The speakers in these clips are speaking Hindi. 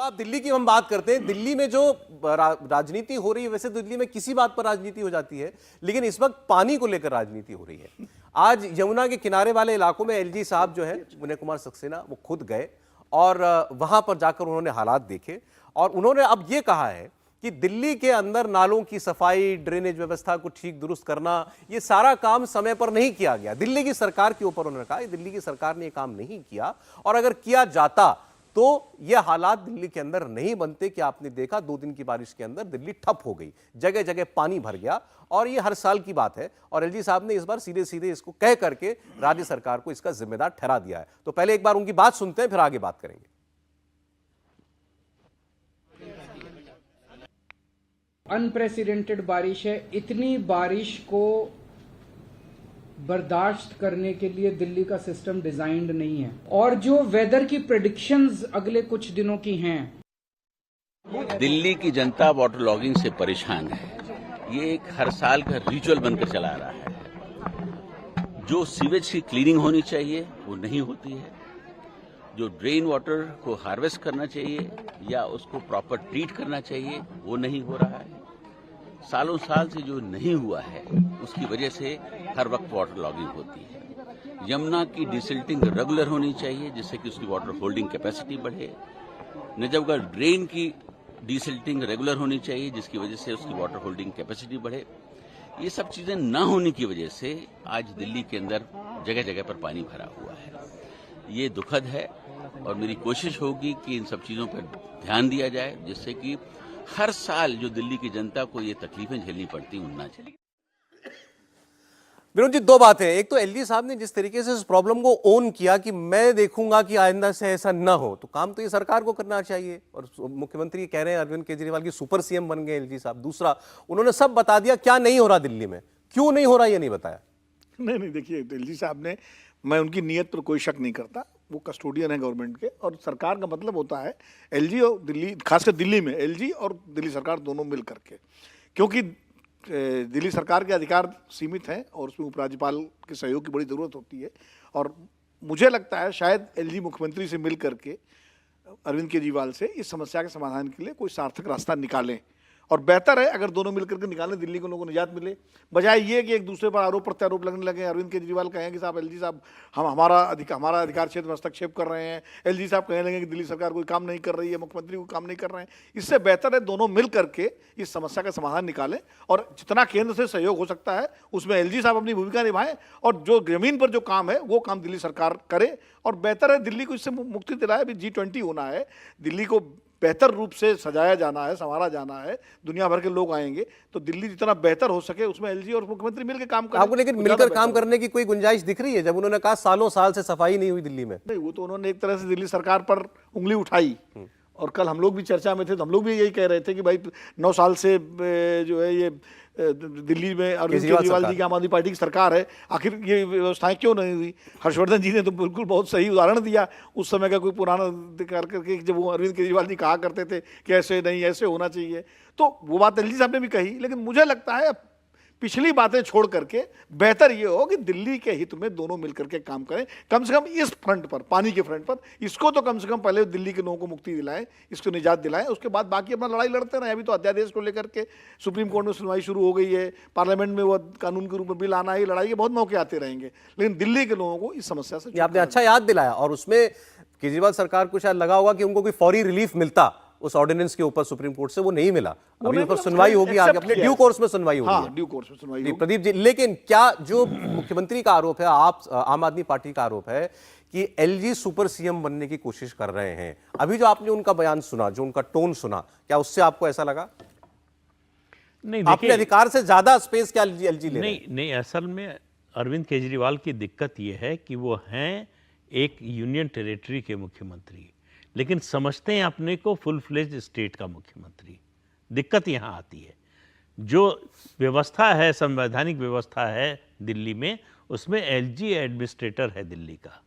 आप दिल्ली की हम बात करते हैं, दिल्ली में जो राजनीति हो रही है, वैसे दिल्ली में किसी बात पर राजनीति हो जाती है, लेकिन इस वक्त पानी को लेकर राजनीति हो रही है। आज यमुना के किनारे वाले इलाकों में एलजी साहब जो है विनय कुमार सक्सेना, वो खुद गए और वहां पर जाकर उन्होंने हालात देखे और उन्होंने अब ये कहा है कि दिल्ली के अंदर नालों की सफाई, ड्रेनेज व्यवस्था को ठीक दुरुस्त करना, ये सारा काम समय पर नहीं किया गया। दिल्ली की सरकार के ऊपर उन्होंने कहा दिल्ली की सरकार ने ये काम नहीं किया और अगर किया जाता तो ये हालात दिल्ली के अंदर नहीं बनते कि आपने देखा 2 दिन की बारिश के अंदर दिल्ली ठप हो गई, जगह जगह पानी भर गया और ये हर साल की बात है। और एलजी साहब ने इस बार सीधे सीधे इसको कह करके राज्य सरकार को इसका जिम्मेदार ठहरा दिया है। तो पहले एक बार उनकी बात सुनते हैं, फिर आगे बात करेंगे। अनप्रेसिडेंटेड बारिश है। इतनी बारिश को बर्दाश्त करने के लिए दिल्ली का सिस्टम डिजाइंड नहीं है। और जो वेदर की प्रेडिक्शंस अगले कुछ दिनों की हैं, दिल्ली की जनता वाटर लॉगिंग से परेशान है। ये एक हर साल का रिचुअल बनकर चला आ रहा है। जो सीवेज की क्लीनिंग होनी चाहिए वो नहीं होती है, जो ड्रेन वाटर को हार्वेस्ट करना चाहिए या उसको प्रॉपर ट्रीट करना चाहिए वो नहीं हो रहा है। सालों साल से जो नहीं हुआ है उसकी वजह से हर वक्त वाटर लॉगिंग होती है। यमुना की डिसिल्टिंग रेगुलर होनी चाहिए जिससे कि उसकी वाटर होल्डिंग कैपेसिटी बढ़े। नजफगढ़ ड्रेन की डिसिल्टिंग रेगुलर होनी चाहिए जिसकी वजह से उसकी वाटर होल्डिंग कैपेसिटी बढ़े। ये सब चीजें न होने की वजह से आज दिल्ली के अंदर जगह जगह पर पानी भरा हुआ है। ये दुखद है और मेरी कोशिश होगी कि इन सब चीजों पर ध्यान दिया जाए जिससे कि हर साल जो दिल्ली की जनता को ये तकलीफें झेलनी पड़ती उन ना झेली। विनोद जी, 2 बातें। एक तो एलजी साहब ने जिस तरीके से इस प्रॉब्लम को ओन किया कि मैं देखूंगा कि आइंदा से ऐसा ना हो, तो काम तो ये सरकार को करना चाहिए। और मुख्यमंत्री कह रहे हैं अरविंद केजरीवाल की सुपर सीएम बन गए एलजी साहब। दूसरा, उन्होंने सब बता दिया क्या नहीं हो रहा दिल्ली में, क्यों नहीं हो रहा ये नहीं बताया। नहीं, देखिए एलजी साहब ने, मैं उनकी नीयत पर कोई शक नहीं करता, वो कस्टोडियन है गवर्नमेंट के। और सरकार का मतलब होता है एलजी और दिल्ली, खासकर दिल्ली में एलजी और दिल्ली सरकार दोनों मिल करके, क्योंकि दिल्ली सरकार के अधिकार सीमित हैं और उसमें उपराज्यपाल के सहयोग की बड़ी ज़रूरत होती है। और मुझे लगता है शायद एलजी मुख्यमंत्री से मिल करके अरविंद केजरीवाल से इस समस्या के समाधान के लिए कोई सार्थक रास्ता निकालें। और बेहतर है अगर दोनों मिलकर के निकालें, दिल्ली के लोगों को निजात मिले, बजाय ये कि एक दूसरे पर आरोप प्रत्यारोप लगने लगे। अरविंद केजरीवाल कहें कि साहब एलजी साहब हम हमारा अधिकार क्षेत्र में हस्तक्षेप कर रहे हैं, एलजी साहब कहने लगे कि दिल्ली सरकार कोई काम नहीं कर रही है, मुख्यमंत्री कोई काम नहीं कर रहे हैं। इससे बेहतर है दोनों मिल करके इस समस्या का समाधान निकालें और जितना केंद्र से सहयोग हो सकता है उसमें एलजी साहब अपनी भूमिका निभाएं और जो जमीन पर जो काम है वो काम दिल्ली सरकार करे। और बेहतर है दिल्ली को इससे मुक्ति दिलाए। अभी G20 होना है, दिल्ली को बेहतर रूप से सजाया जाना है, संवारा जाना है, दुनिया भर के लोग आएंगे, तो दिल्ली जितना बेहतर हो सके उसमें एलजी और मुख्यमंत्री मिलकर काम करें। आपको लेकिन मिलकर काम करने की कोई गुंजाइश दिख रही है? जब उन्होंने कहा सालों साल से सफाई नहीं हुई दिल्ली में। नहीं, वो तो उन्होंने एक तरह से दिल्ली सरकार पर उंगली उठाई। और कल हम लोग भी चर्चा में थे तो हम लोग भी यही कह रहे थे कि भाई 9 साल से जो है ये दिल्ली में अरविंद केजरीवाल जी की आम आदमी पार्टी की सरकार है, आखिर ये व्यवस्थाएं क्यों नहीं हुई। हर्षवर्धन जी ने तो बिल्कुल बहुत सही उदाहरण दिया उस समय का, कोई पुराना करके जब वो अरविंद केजरीवाल जी कहा करते थे कि ऐसे नहीं ऐसे होना चाहिए, तो वो बात एलजी साहब ने भी कही। लेकिन मुझे लगता है पिछली बातें छोड़ करके बेहतर ये हो कि दिल्ली के हित में दोनों मिलकर के काम करें, कम से कम इस फ्रंट पर, पानी के फ्रंट पर। इसको तो कम से कम पहले दिल्ली के लोगों को मुक्ति दिलाएं, इसको निजात दिलाएं, उसके बाद बाकी अपना लड़ाई लड़ते रहें। अभी तो अध्यादेश को लेकर के सुप्रीम कोर्ट में सुनवाई शुरू हो गई है, पार्लियामेंट में वो कानून के रूप में बिल आना है, लड़ाई के बहुत मौके आते रहेंगे। लेकिन दिल्ली के लोगों को इस समस्या से आपने अच्छा याद दिलाया। और उसमें केजरीवाल सरकार को शायद लगा होगा कि उनको कोई फौरी रिलीफ मिलता उस ऑर्डिनेंस के ऊपर सुप्रीम कोर्ट से, वो नहीं मिला। अभी ऊपर सुनवाई होगी, आगे अपने ड्यू कोर्स में सुनवाई होगी। हाँ, ड्यू कोर्स में सुनवाई होगी। प्रदीप जी, लेकिन क्या जो मुख्यमंत्री का आरोप है, आप आम आदमी पार्टी का आरोप है कि एलजी सुपर सीएम बनने की कोशिश कर रहे हैं, अभी जो आपने उनका बयान सुना, जो उनका टोन सुना, क्या उससे आपको ऐसा लगा? नहीं, अपने अधिकार से ज्यादा स्पेस क्या एलजी ले रहे हैं? नहीं, असल में अरविंद केजरीवाल की दिक्कत यह है कि वो हैं एक यूनियन टेरिटरी के मुख्यमंत्री, लेकिन समझते हैं अपने को फुल फ्लेज स्टेट का मुख्यमंत्री। दिक्कत यहाँ आती है, जो व्यवस्था है, संवैधानिक व्यवस्था है दिल्ली में, उसमें एलजी एडमिनिस्ट्रेटर है दिल्ली का,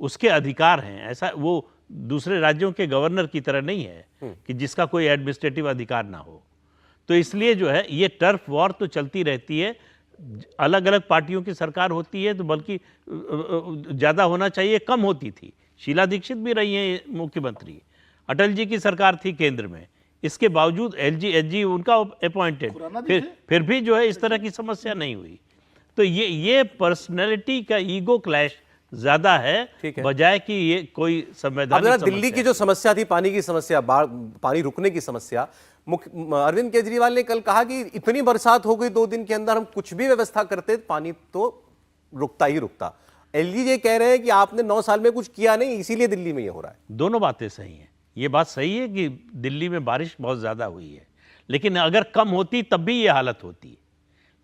उसके अधिकार हैं। ऐसा वो दूसरे राज्यों के गवर्नर की तरह नहीं है कि जिसका कोई एडमिनिस्ट्रेटिव अधिकार ना हो। तो इसलिए जो है ये टर्फ वॉर तो चलती रहती है। अलग अलग पार्टियों की सरकार होती है तो बल्कि ज़्यादा होना चाहिए, कम होती थी। शीला दीक्षित भी रही हैं मुख्यमंत्री, अटल जी की सरकार थी केंद्र में, इसके बावजूद एलजी उनका अपॉइंटेड, फिर भी जो है इस तरह की समस्या नहीं हुई। तो ये पर्सनैलिटी का ईगो क्लैश ज्यादा है, बजाय कि ये कोई संवैधानिक अब दिल्ली की जो समस्या थी, पानी की समस्या, पानी रुकने की समस्या, अरविंद केजरीवाल ने कल कहा कि इतनी बरसात हो गई 2 दिन के अंदर, हम कुछ भी व्यवस्था करते पानी तो रुकता ही रुकता। एलजी ये कह रहे हैं कि आपने 9 साल में कुछ किया नहीं, इसीलिए दिल्ली में ये हो रहा है। दोनों बातें सही हैं। ये बात सही है कि दिल्ली में बारिश बहुत ज्यादा हुई है, लेकिन अगर कम होती तब भी ये हालत होती,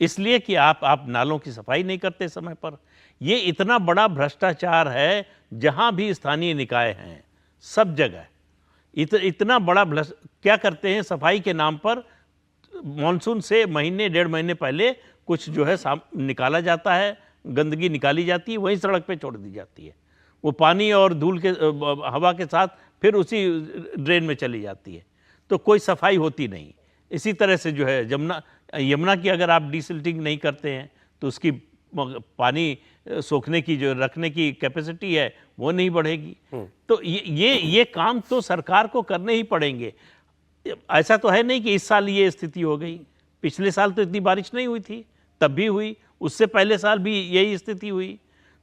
इसलिए कि आप नालों की सफाई नहीं करते समय पर। ये इतना बड़ा भ्रष्टाचार है, जहां भी स्थानीय निकाय हैं सब जगह इतना बड़ा क्या करते हैं, सफाई के नाम पर मॉनसून से महीने 1.5 महीने पहले कुछ जो है निकाला जाता है, गंदगी निकाली जाती है, वहीं सड़क पे छोड़ दी जाती है। वो पानी और धूल के हवा के साथ फिर उसी ड्रेन में चली जाती है, तो कोई सफाई होती नहीं। इसी तरह से जो है यमुना की अगर आप डिसिल्टिंग नहीं करते हैं तो उसकी पानी सोखने की जो रखने की कैपेसिटी है वो नहीं बढ़ेगी। तो ये काम तो सरकार को करने ही पड़ेंगे। ऐसा तो है नहीं कि इस साल ये स्थिति हो गई, पिछले साल तो इतनी बारिश नहीं हुई थी, तब भी हुई, उससे पहले साल भी यही स्थिति हुई।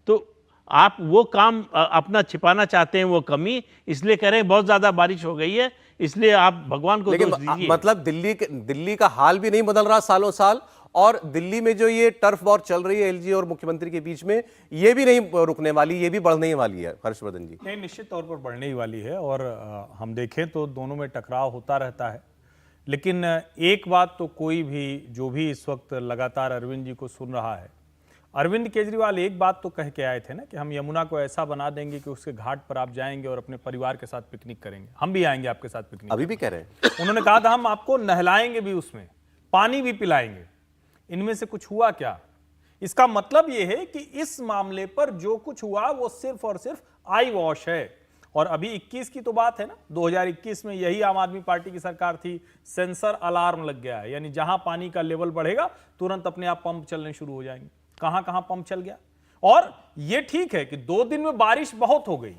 तो आप वो काम अपना छिपाना चाहते हैं, वो कमी, इसलिए कह रहे हैं बहुत ज्यादा बारिश हो गई है, इसलिए आप भगवान को दोष दीजिए। मतलब दिल्ली का हाल भी नहीं बदल रहा सालों साल, और दिल्ली में जो ये टर्फ वॉर चल रही है एलजी और मुख्यमंत्री के बीच में, ये भी नहीं रुकने वाली, ये भी बढ़ने ही वाली है। हर्षवर्धन जी, नहीं, निश्चित तौर पर बढ़ने ही वाली है, और हम देखें तो दोनों में टकराव होता रहता है। लेकिन एक बात तो कोई भी जो भी इस वक्त लगातार अरविंद जी को सुन रहा है, अरविंद केजरीवाल एक बात तो कह के आए थे ना कि हम यमुना को ऐसा बना देंगे कि उसके घाट पर आप जाएंगे और अपने परिवार के साथ पिकनिक करेंगे, हम भी आएंगे आपके साथ पिकनिक। अभी भी कह रहे हैं। उन्होंने कहा था हम आपको नहलाएंगे भी, उसमें पानी भी पिलाएंगे। इनमें से कुछ हुआ क्या? इसका मतलब यह है कि इस मामले पर जो कुछ हुआ वो सिर्फ और सिर्फ आई वॉश है। और अभी 21 की तो बात है ना, 2021 में यही आम आदमी पार्टी की सरकार थी, सेंसर अलार्म लग गया है, यानी जहां पानी का लेवल बढ़ेगा तुरंत अपने आप पंप चलने शुरू हो जाएंगे। कहां कहां पंप चल गया। और यह ठीक है कि 2 दिन में बारिश बहुत हो गई,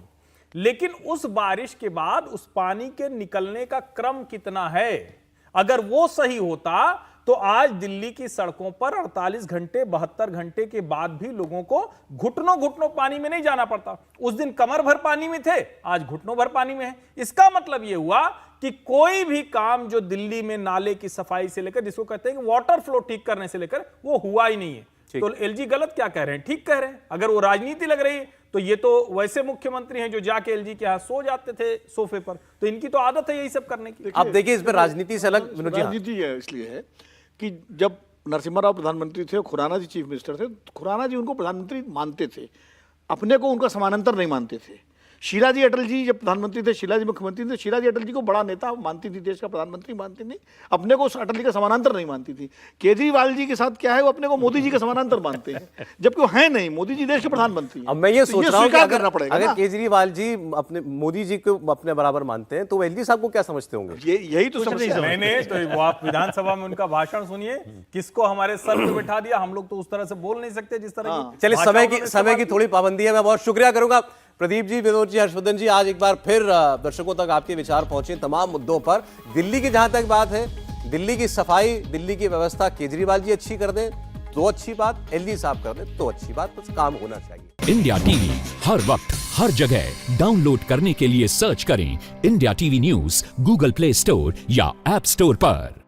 लेकिन उस बारिश के बाद उस पानी के निकलने का क्रम कितना है, अगर वो सही होता तो आज दिल्ली की सड़कों पर 48 घंटे 72 घंटे के बाद भी लोगों को घुटनों घुटनों पानी में नहीं जाना पड़ता। उस दिन कमर भर पानी में थे, आज घुटनों भर पानी में है। इसका मतलब यह हुआ कि कोई भी काम जो दिल्ली में नाले की सफाई से लेकर, जिसको कहते हैं कि वाटर फ्लो ठीक करने से लेकर, वो हुआ ही नहीं है। तो एलजी गलत क्या कह रहे हैं? ठीक कह रहे हैं। अगर वो राजनीति लग रही है तो ये तो वैसे मुख्यमंत्री हैं जो जाके एलजी के यहां सो जाते थे सोफे पर, तो इनकी तो आदत है यही सब करने की। अब देखिए इस पर राजनीति से अलग राजनीति है, इसलिए है कि जब नरसिम्हा राव प्रधानमंत्री थे, खुराना जी चीफ मिनिस्टर थे, खुराना जी उनको प्रधानमंत्री मानते थे, अपने को उनका समानांतर नहीं मानते थे। शीला जी अटल जी जब प्रधानमंत्री थे, शीला जी मुख्यमंत्री थे, शीला जी अटल जी को बड़ा नेता मानती थी, देश का प्रधानमंत्री मानती नहीं, अपने को अटल जी का समानांतर नहीं मानती थी। केजरीवाल जी के साथ क्या है, वो अपने को मोदी जी के समानांतर मानते हैं, जबकि वो है नहीं, मोदी जी देश के प्रधानमंत्री हैं। अब मैं ये सोच रहा हूं कि अगर ना। केजरीवाल जी अपने मोदी जी को अपने बराबर मानते हैं तो एलजी साहब को क्या समझते होंगे? यही तो समस्या है। मैंने तो वो आप विधानसभा में उनका भाषण सुनिए, किसको हमारे सर पे बैठा दिया, हम लोग तो उस तरह से बोल नहीं सकते जिस तरह की। चलिए समय की थोड़ी पाबंदी है। मैं बहुत शुक्रिया करूंगा प्रदीप जी, विनोद जी, हर्षवर्धन जी, आज एक बार फिर दर्शकों तक आपके विचार पहुंचे तमाम मुद्दों पर। दिल्ली की जहां तक बात है, दिल्ली की सफाई, दिल्ली की व्यवस्था केजरीवाल जी अच्छी कर दें तो अच्छी बात, एलजी साहब कर दें तो अच्छी बात, बस काम होना चाहिए। इंडिया टीवी हर वक्त हर जगह डाउनलोड करने के लिए सर्च करें India TV news Google play store या ऐप स्टोर पर।